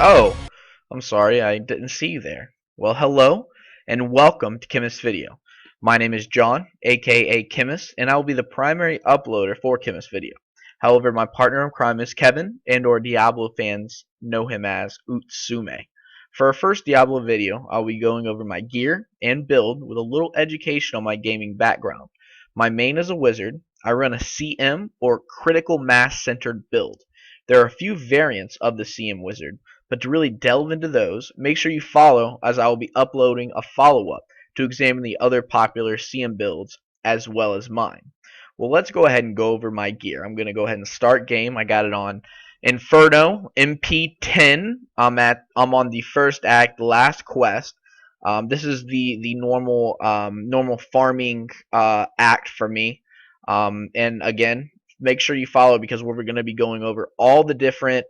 Oh, I'm sorry, I didn't see you there. Well, hello, and welcome to Chemist's video. My name is John, aka Chemist, and I will be the primary uploader for Chemist's video. However, my partner in crime is Kevin, and or Diablo fans know him as Utsume. For our first Diablo video, I'll be going over my gear and build with a little education on my gaming background. My main is a wizard. I run a CM or critical mass centered build. There are a few variants of the CM wizard, but to really delve into those, make sure you follow, as I will be uploading a follow-up to examine the other popular CM builds as well as mine. Well, let's go ahead and go over my gear. I'm going to go ahead and start game. I got it on Inferno MP10. I'm on the first act, last quest. This is the normal farming act for me. And again, make sure you follow because we're going to be going over all the different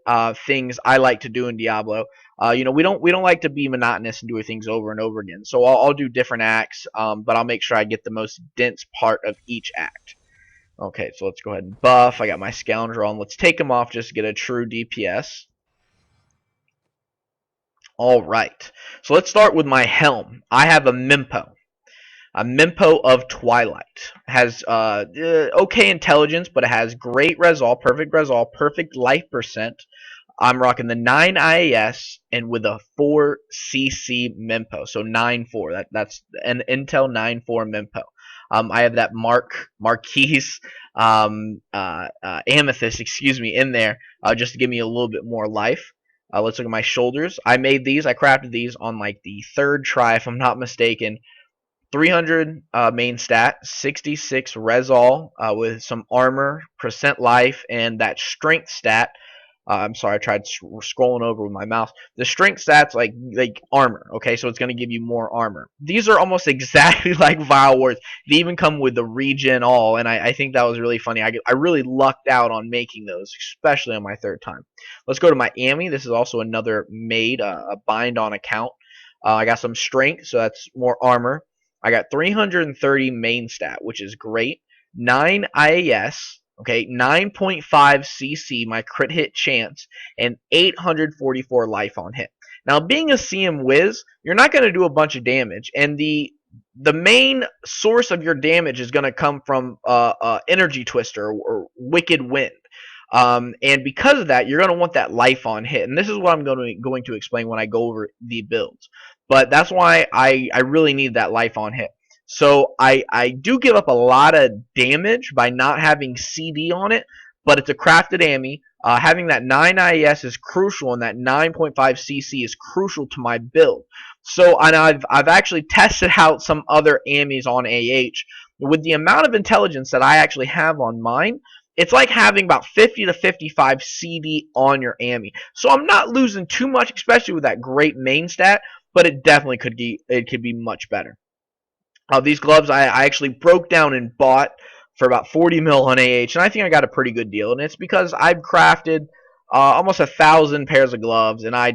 things I like to do in Diablo. We don't like to be monotonous and do things over and over again. So I'll do different acts, but I'll make sure I get the most dense part of each act. Okay, so let's go ahead and buff. I got my scoundrel on. Let's take him off just to get a true DPS. All right, so let's start with my helm. I have a Mimpo. A Mimpo of Twilight. Has okay intelligence, but it has great resol, perfect life percent. I'm rocking the 9 IAS and with a 4 CC Mimpo, so 9-4. That's an Intel 9-4 Mimpo. I have that Marquise Amethyst, excuse me, in there just to give me a little bit more life. Let's look at my shoulders. I crafted these on like the third try, if I'm not mistaken. 300 main stat, 66 resol with some armor, percent life, and that strength stat. I'm sorry, I tried scrolling over with my mouse. The strength stats like armor. Okay, so it's going to give you more armor. These are almost exactly like Vile Wars. They even come with the regen all, and I think that was really funny. I really lucked out on making those, especially on my third time. Let's go to my Ami. This is also another made a bind on account. I got some strength, so that's more armor. I got 330 main stat, which is great. 9 IAS, okay, 9.5 CC, my crit hit chance, and 844 life on hit. Now, being a CM Wiz, you're not going to do a bunch of damage, and the main source of your damage is going to come from Energy Twister or Wicked Wind. And because of that, you're going to want that life on hit. And this is what I'm going to explain when I go over the builds. But that's why I really need that life on hit. So I do give up a lot of damage by not having CD on it, but it's a crafted Ami. Having that 9 IES is crucial, and that 9.5 CC is crucial to my build. So and I've actually tested out some other Amis on AH. With the amount of intelligence that I actually have on mine, it's like having about 50 to 55 CD on your Ami. So I'm not losing too much, especially with that great main stat, but it definitely could be much better. These gloves I actually broke down and bought for about 40 mil on AH, and I think I got a pretty good deal. And it's because I've crafted almost 1,000 pairs of gloves, and I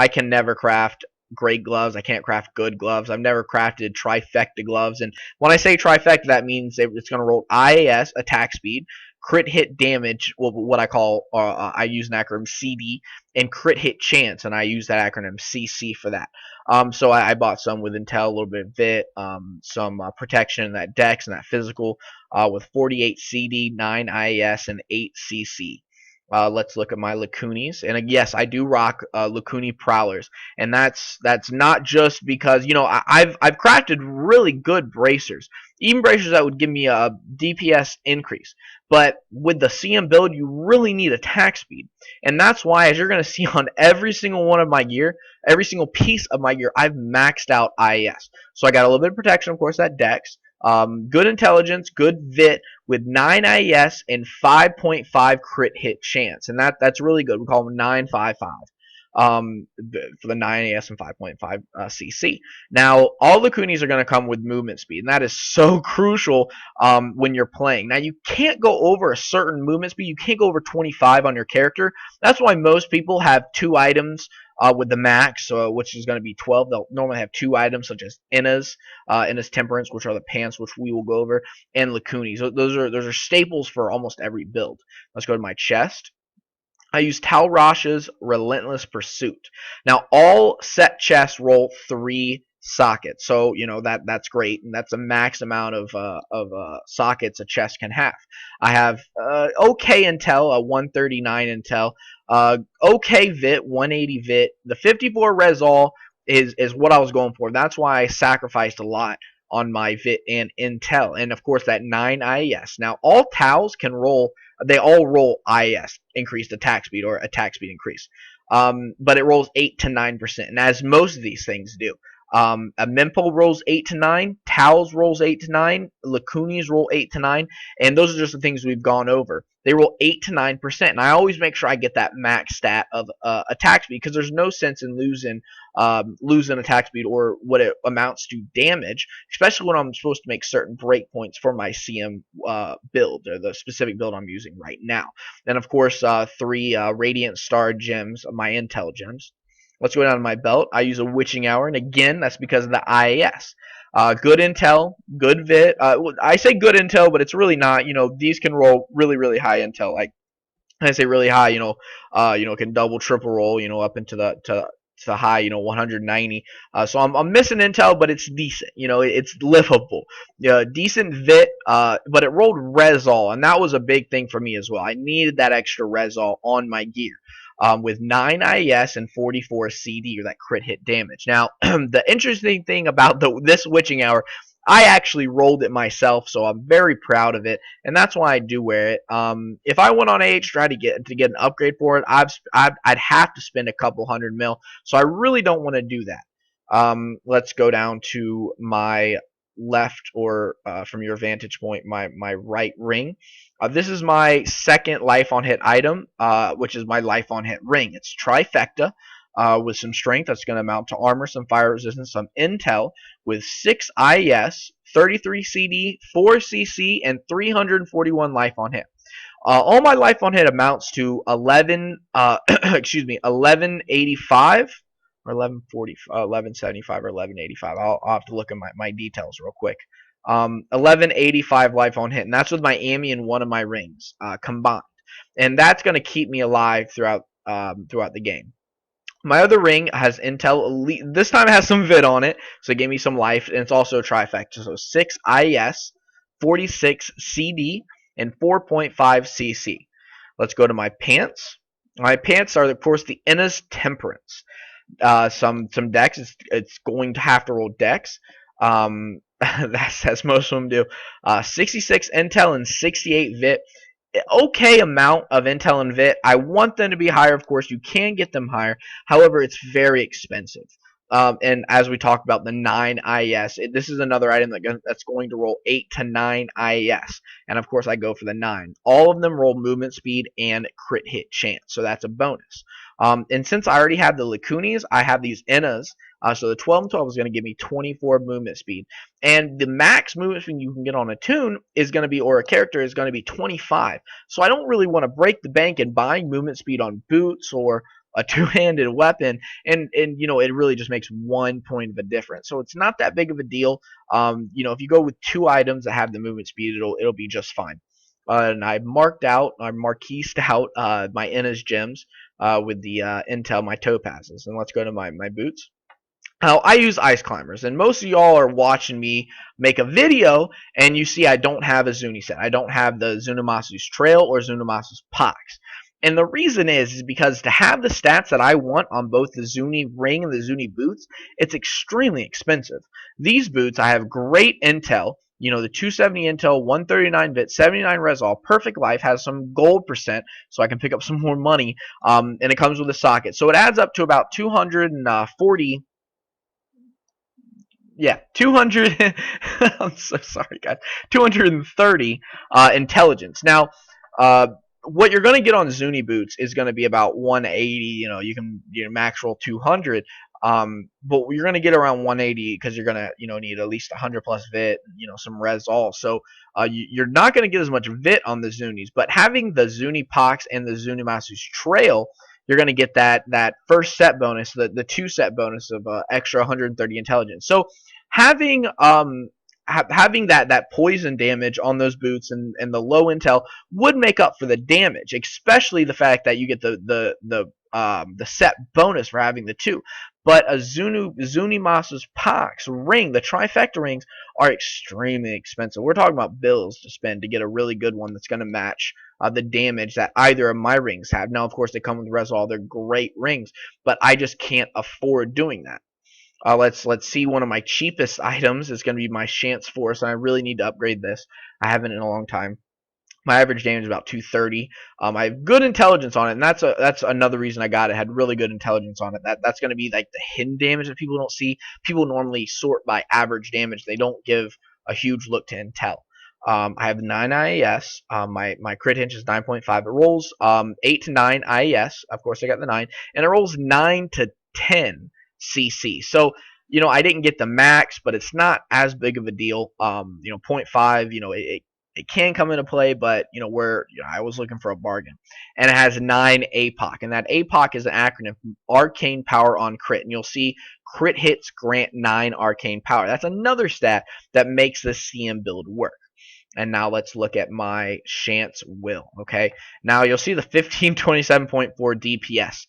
can never craft great gloves. I can't craft good gloves. I've never crafted trifecta gloves, and when I say trifecta, that means it's going to roll IAS, attack speed, crit hit damage, what I call, I use an acronym CD, and crit hit chance, and I use that acronym CC for that. So I bought some with Intel, a little bit of VIT, some protection in that Dex and that physical, with 48 CD, 9 IAS, and 8 CC. Let's look at my Lacunis, and yes, I do rock Lacuni Prowlers, and that's not just because I've crafted really good bracers, even bracers that would give me a DPS increase. But with the CM build, you really need attack speed, and that's why, as you're going to see on every single one of my gear, every single piece of my gear, I've maxed out IES. So I got a little bit of protection, of course, that Dex. Good intelligence, good VIT with 9 IES and 5.5 crit hit chance, and that's really good. We call them 955 for the 9 IES and 5.5 CC. Now, all the Kunis are going to come with movement speed, and that is so crucial when you're playing. Now, you can't go over a certain movement speed. You can't go over 25 on your character. That's why most people have 2 items with the max, which is going to be 12. They'll normally have 2 items such as Inna's Temperance, which are the pants, which we will go over, and Lacunis. Those are staples for almost every build. Let's go to my chest. I use Talrash's Relentless Pursuit. Now, all set chests roll 3 sockets, so that's great, and that's a max amount of sockets a chest can have. I have okay intel, a 139 intel, okay vit, 180 vit. The 54 resol is what I was going for. That's why I sacrificed a lot on my vit and intel, and of course that 9 IES. Now, all towels can roll, they all roll IS, increased attack speed or attack speed increase. But it rolls 8 to 9%, and as most of these things do. A Mempo rolls 8 to 9, Towels rolls 8 to 9, Lacunis roll 8 to 9, and those are just the things we've gone over. They roll 8 to 9%, and I always make sure I get that max stat of attack speed, because there's no sense in losing attack speed or what it amounts to damage, especially when I'm supposed to make certain breakpoints for my CM build, or the specific build I'm using right now. Then, of course, 3 Radiant Star gems, my Intel gems. Let's go down to my belt. I use a Witching Hour, and again, that's because of the IAS. Good intel, good vit. I say good intel, but it's really not. These can roll really, really high intel. Like I say, really high. Can double, triple roll. Up into the high. 190. So I'm missing intel, but it's decent. It's livable. Decent vit. But it rolled resol, and that was a big thing for me as well. I needed that extra resol on my gear. With 9 IES and 44 CD, or that crit hit damage. Now, the interesting thing about this Witching Hour, I actually rolled it myself, so I'm very proud of it, and that's why I do wear it. If I went on AH try to get an upgrade for it, I'd have to spend a couple hundred mil, so I really don't want to do that. Let's go down to my left, or from your vantage point, my right ring. This is my second life on hit item, which is my life on hit ring. It's trifecta with some strength. That's going to amount to armor, some fire resistance, some intel, with 6 IES, 33 CD, 4 CC, and 341 life on hit. All my life on hit amounts to 1185 or 1140, 1175 or 1185. I'll have to look at my details real quick. 1185 life on hit, and that's with my Ami and one of my rings combined, and that's going to keep me alive throughout the game. My other ring has intel elite. This time it has some vid on it, so it gave me some life, and it's also a trifecta. So 6 IES, 46 CD, and 4.5 CC. Let's go to my pants. My pants are, of course, the Inna's Temperance. Some dex. It's going to have to roll dex. That's as most of them do. 66 intel and 68 vit. Okay amount of intel and vit. I want them to be higher, of course. You can get them higher. However, it's very expensive. And as we talked about, the 9 IES, this is another item that's going to roll 8 to 9 IES. And of course, I go for the 9. All of them roll movement speed and crit hit chance, so that's a bonus. And since I already have the Lacunis, I have these Innas. So the 12 and 12 is going to give me 24 movement speed. And the max movement speed you can get on a toon is going to be, or a character is going to be 25. So I don't really want to break the bank and buying movement speed on boots or a two-handed weapon, and it really just makes 1 point of a difference. So it's not that big of a deal. If you go with 2 items that have the movement speed, it'll be just fine. And I marquised out my Inna's gems with the intel, my topazes. And let's go to my boots. Now, I use ice climbers, and most of y'all are watching me make a video, and you see I don't have a Zuni set. I don't have the Zunimasu's Trail or Zunimasu's Pox. And the reason is because to have the stats that I want on both the Zuni ring and the Zuni boots, it's extremely expensive. These boots, I have great intel. The 270 intel, 139 bit, 79 resol, perfect life, has some gold percent, so I can pick up some more money, and it comes with a socket. So it adds up to about 240. Yeah, 200. I'm so sorry, guys. 230 intelligence. Now, what you're going to get on Zuni boots is going to be about 180. You can max roll 200, but you're going to get around 180 because you're going to need at least 100 plus vit, some resol. So you're not going to get as much vit on the Zunis, but having the Zuni Pox and the Zunimasu's Trail, you're going to get that first set bonus, the 2 set bonus of extra 130 intelligence. So having having that poison damage on those boots and the low intel would make up for the damage, especially the fact that you get the set bonus for having the two. But a Zunimasa's Pax ring, the trifecta rings, are extremely expensive. We're talking about bills to spend to get a really good one that's going to match the damage that either of my rings have. Now, of course, they come with Resol. They're great rings, but I just can't afford doing that. Let's see. One of my cheapest items is going to be my Chance Force, and I really need to upgrade this. I haven't in a long time. My average damage is about 230. I have good intelligence on it, and that's another reason I got it. Had really good intelligence on it. That's going to be like the hidden damage that people don't see. People normally sort by average damage. They don't give a huge look to intel. I have 9 IAS. My crit hit is 9.5. It rolls 8 to 9 IAS. Of course, I got the 9, and it rolls 9 to 10 CC. So I didn't get the max, but it's not as big of a deal. 0.5. It can come into play, but I was looking for a bargain. And it has 9 APOC, and that APOC is an acronym from Arcane Power on Crit, and you'll see crit hits grant 9 Arcane Power. That's another stat that makes the CM build work. And now let's look at my Chance Will. Okay, now you'll see the 1527.4 DPS.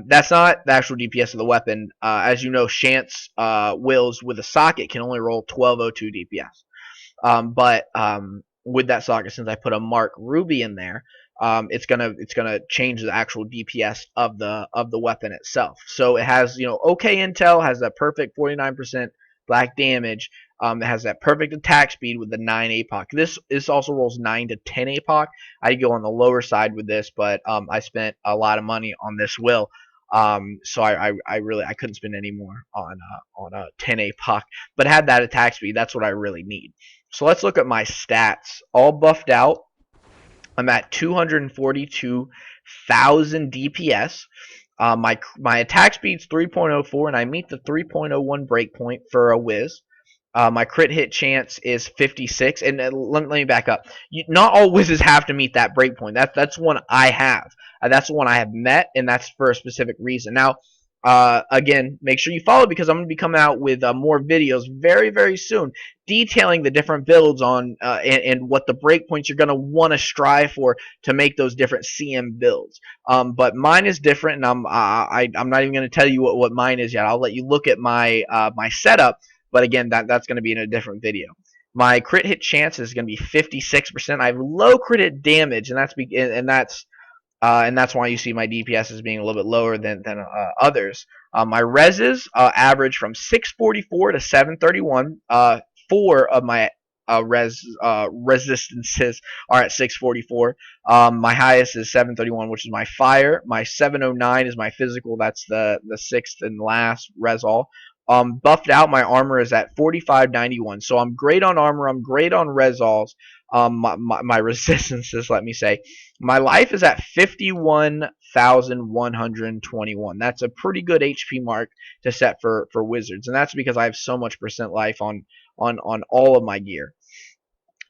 That's not the actual DPS of the weapon. As you know, Chance Wills with a socket can only roll 1202 DPS. But with that socket, since I put a Mark Ruby in there, it's gonna change the actual DPS of the weapon itself. So it has okay intel, has that perfect 49% black damage. It has that perfect attack speed with the 9 APOC. This also rolls 9 to 10 APOC. I go on the lower side with this, but I spent a lot of money on this will. So I couldn't spend any more on a 10 APOC, but had that attack speed. That's what I really need. So let's look at my stats. All buffed out. I'm at 242,000 DPS. My attack speed's 3.04, and I meet the 3.01 breakpoint for a whiz. My crit hit chance is 56, and let me back up. Not all whizzes have to meet that breakpoint. That's one I have. That's the one I have met, and that's for a specific reason. Now, again, make sure you follow, because I'm going to be coming out with more videos very, very soon detailing the different builds on and what the breakpoints you're going to want to strive for to make those different CM builds. But mine is different, and I'm not even going to tell you what mine is yet. I'll let you look at my my setup. But again, that's going to be in a different video. My crit hit chance is going to be 56%. I have low crit hit damage, and that's why you see my DPS as being a little bit lower than others. My reses average from 644 to 731. 4 of my resistances are at 644. My highest is 731, which is my fire. My 709 is my physical. That's the sixth and last resol. Buffed out, my armor is at 4591. So I'm great on armor. I'm great on resols. My resistances, let me say. My life is at 51,121. That's a pretty good HP mark to set for wizards, and that's because I have so much percent life on all of my gear.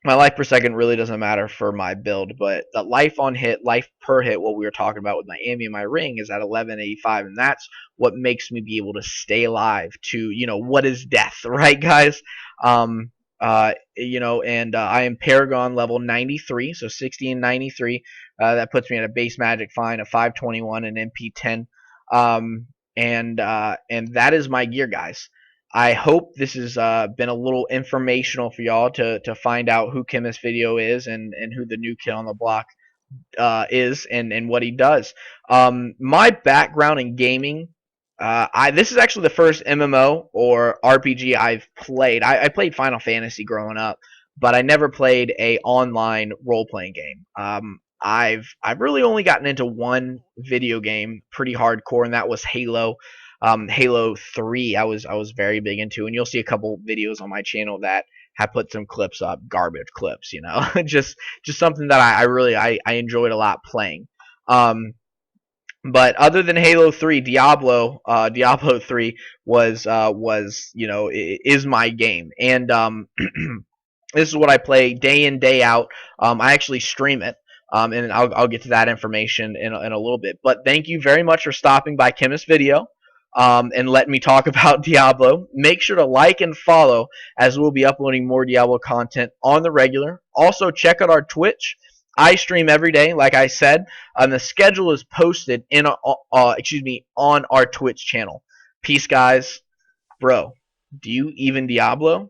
My life per second really doesn't matter for my build, but the life on hit, life per hit, what we were talking about with my Amy and my ring, is at 1185, and that's what makes me be able to stay alive to, what is death, right, guys? And I am Paragon level 93, so 60 and 93. That puts me at a base magic fine of 521 and MP 10. And that is my gear, guys. I hope this has been a little informational for y'all to find out who K3MiST Video is and who the new kid on the block is and what he does. My background in gaming, this is actually the first MMO or RPG I've played. I played Final Fantasy growing up, but I never played a online role-playing game. I've really only gotten into one video game pretty hardcore, and that was Halo. Halo 3 I was very big into, and you'll see a couple videos on my channel that have put some clips up, garbage clips, just something that I really enjoyed a lot playing. But other than Halo 3, Diablo 3 was is my game, and this is what I play day in, day out. I actually stream it. And I'll get to that information in a little bit. But thank you very much for stopping by K3MiST Video. and let me talk about Diablo. Make sure to like and follow, as we'll be uploading more Diablo content on the regular. Also, check out our Twitch. I stream every day, like I said, and the schedule is posted in on our Twitch channel. Peace, guys. Bro, do you even Diablo?